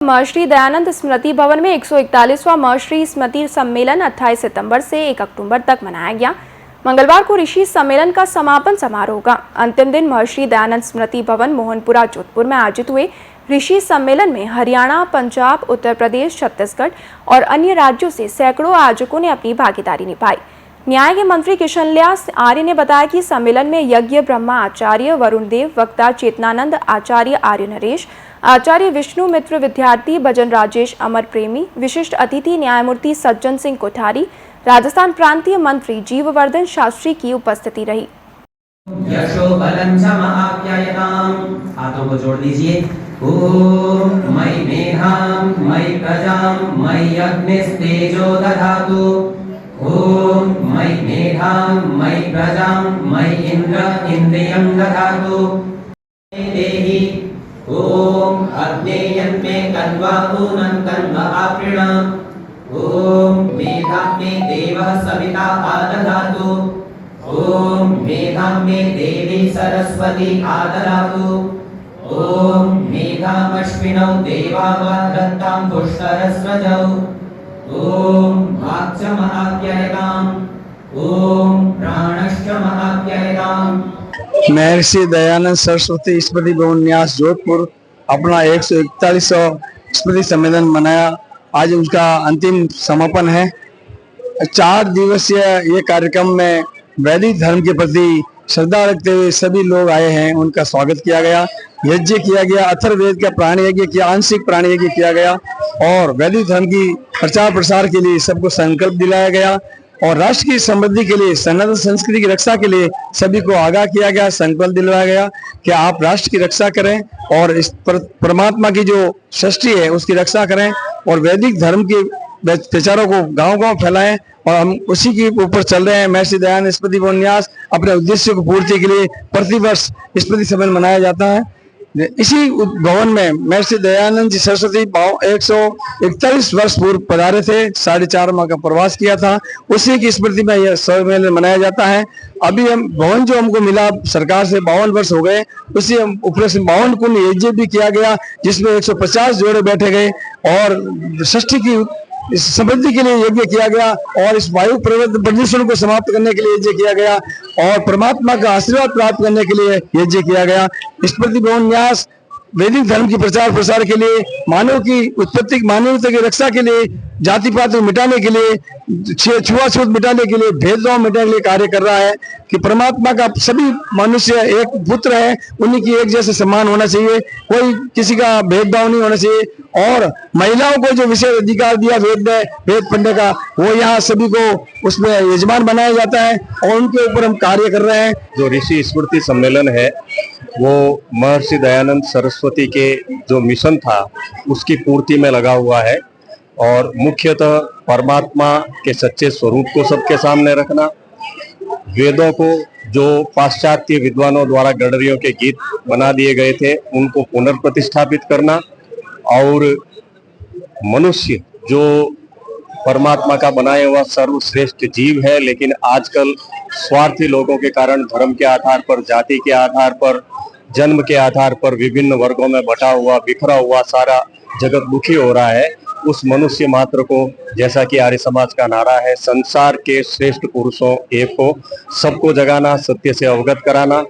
महर्षि दयानंद स्मृति भवन में 141वां महर्षि स्मृति सम्मेलन 28 सितंबर से 1 अक्टूबर तक मनाया गया। मंगलवार को ऋषि सम्मेलन का समापन समारोह होगा। अंतिम दिन महर्षि दयानंद स्मृति भवन मोहनपुरा जोधपुर में आयोजित हुए ऋषि सम्मेलन में हरियाणा, पंजाब, उत्तर प्रदेश, छत्तीसगढ़ और अन्य राज्यों से सैकड़ों आयोजकों ने अपनी भागीदारी निभाई। न्याय के मंत्री किशनलाल आर्य ने बताया कि सम्मेलन में यज्ञ ब्रह्मा आचार्य वरुण देव, वक्ता चेतनानंद आचार्य, आर्य नरेश आचार्य, विष्णु मित्र विद्यार्थी, भजन राजेश अमर प्रेमी, विशिष्ट अतिथि न्यायमूर्ति सज्जन सिंह कोठारी, राजस्थान प्रांतीय मंत्री जीववर्धन शास्त्री की उपस्थिति रही। यशो बलं च महाप्यायताम्, हाथों को जोड़ दीजिए। ओम मयि मेधां मयि प्रजां मयि अग्निस्तेजो दधातु। ओम मयि मेधां मयि प्रजां मयि इन्द्रियं दधातु। देहि ओम अग्नेयन्मे कन्वा ऊनं कन्वा आपृणाम्। ओम मेधां मे देवः सविता आदधातु। ओम मेधां मे देवी सरस्वती आदधातु। ओम मेधामश्विनौ देवावधत्तां पुष्करस्वजौ। ओम वाक्च महाप्यायताम्। ओम प्राणश्च महाप्यायताम्। महर्षि दयानंद सरस्वती स्मृति भवन न्यास जोधपुर अपना 141वां स्मृति सम्मेलन मनाया। आज उसका अंतिम समापन है। 4 दिवसीय ये कार्यक्रम में वैदिक धर्म के प्रति श्रद्धा रखते हुए सभी लोग आए हैं। उनका स्वागत किया गया, यज्ञ किया गया, अथर्ववेद का प्राण यज्ञ किया, आंशिक प्राण यज्ञ किया गया और वैदिक धर्म की प्रचार प्रसार के लिए सबको संकल्प दिलाया गया और राष्ट्र की समृद्धि के लिए, सनातन संस्कृति की रक्षा के लिए सभी को आगाह किया गया, संकल्प दिलवाया गया कि आप राष्ट्र की रक्षा करें और इस परमात्मा की जो सृष्टि है उसकी रक्षा करें और वैदिक धर्म के विचारों को गांव-गांव फैलाएं और हम उसी के ऊपर चल रहे हैं। महर्षि दयानंद स्मृति भवन न्यास अपने उद्देश्य को पूर्ति के लिए प्रतिवर्ष स्मृति सम्मेलन मनाया जाता है। इसी भवन में महर्षि दयानंद जी सरस्वती 141 वर्ष पूर्व पधारे थे, 4.5 माह का प्रवास किया था, उसी की स्मृति में यह सम्मेलन मनाया जाता है। अभी हम भवन जो हमको मिला सरकार से 52 वर्ष हो गए, उसी ऊपर से 52 कुंड यज्ञ भी किया गया जिसमें 150 जोड़े बैठे गए और सृष्टि की इस समृद्धि के लिए यज्ञ किया गया और इस वायु प्रदूषण को समाप्त करने के लिए यज्ञ किया गया और परमात्मा का आशीर्वाद प्राप्त करने के लिए यज्ञ किया गया। स्मृति भवन न्यास वैदिक धर्म की प्रचार प्रसार के लिए, मानव की उत्पत्ति, मानवता की रक्षा के लिए, जाति पात को मिटाने के लिए, छुआछूत मिटाने के लिए, भेदभाव मिटाने के लिए कार्य कर रहा है कि परमात्मा का सभी मनुष्य एक पुत्र है, उन्हीं की एक जैसे सम्मान होना चाहिए, कोई किसी का भेदभाव नहीं होना चाहिए और महिलाओं को जो विशेष अधिकार दिया वेद पढ़ने का, वो यहाँ सभी को उसमें यजमान बनाया जाता है और उनके ऊपर हम कार्य कर रहे हैं। जो ऋषि स्मृति सम्मेलन है वो महर्षि दयानंद सरस्वती के जो मिशन था उसकी पूर्ति में लगा हुआ है और मुख्यतः परमात्मा के सच्चे स्वरूप को सबके सामने रखना, वेदों को जो पाश्चात्य विद्वानों द्वारा गडरियों के गीत बना दिए गए थे उनको पुनर्प्रतिष्ठापित करना और मनुष्य जो परमात्मा का बनाया हुआ सर्वश्रेष्ठ जीव है, लेकिन आजकल स्वार्थी लोगों के कारण धर्म के आधार पर, जाति के आधार पर, जन्म के आधार पर विभिन्न वर्गों में बटा हुआ, बिखरा हुआ सारा जगत दुखी हो रहा है। उस मनुष्य मात्र को, जैसा कि आर्य समाज का नारा है, संसार के श्रेष्ठ पुरुषों एक को सबको जगाना, सत्य से अवगत कराना,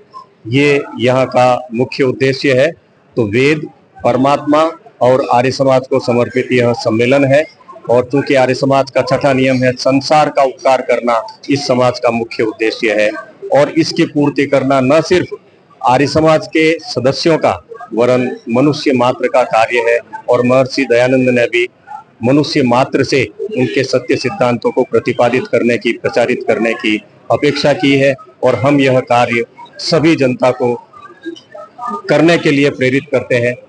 ये यहाँ का मुख्य उद्देश्य है। तो वेद, परमात्मा और आर्य समाज को समर्पित यह सम्मेलन है और चूंकि आर्य समाज का छठा नियम है संसार का उपकार करना, इस समाज का मुख्य उद्देश्य है और इसकी पूर्ति करना न सिर्फ आर्य समाज के सदस्यों का वरन मनुष्य मात्र का कार्य है और महर्षि दयानंद ने भी मनुष्य मात्र से उनके सत्य सिद्धांतों को प्रतिपादित करने की, प्रचारित करने की अपेक्षा की है और हम यह कार्य सभी जनता को करने के लिए प्रेरित करते हैं।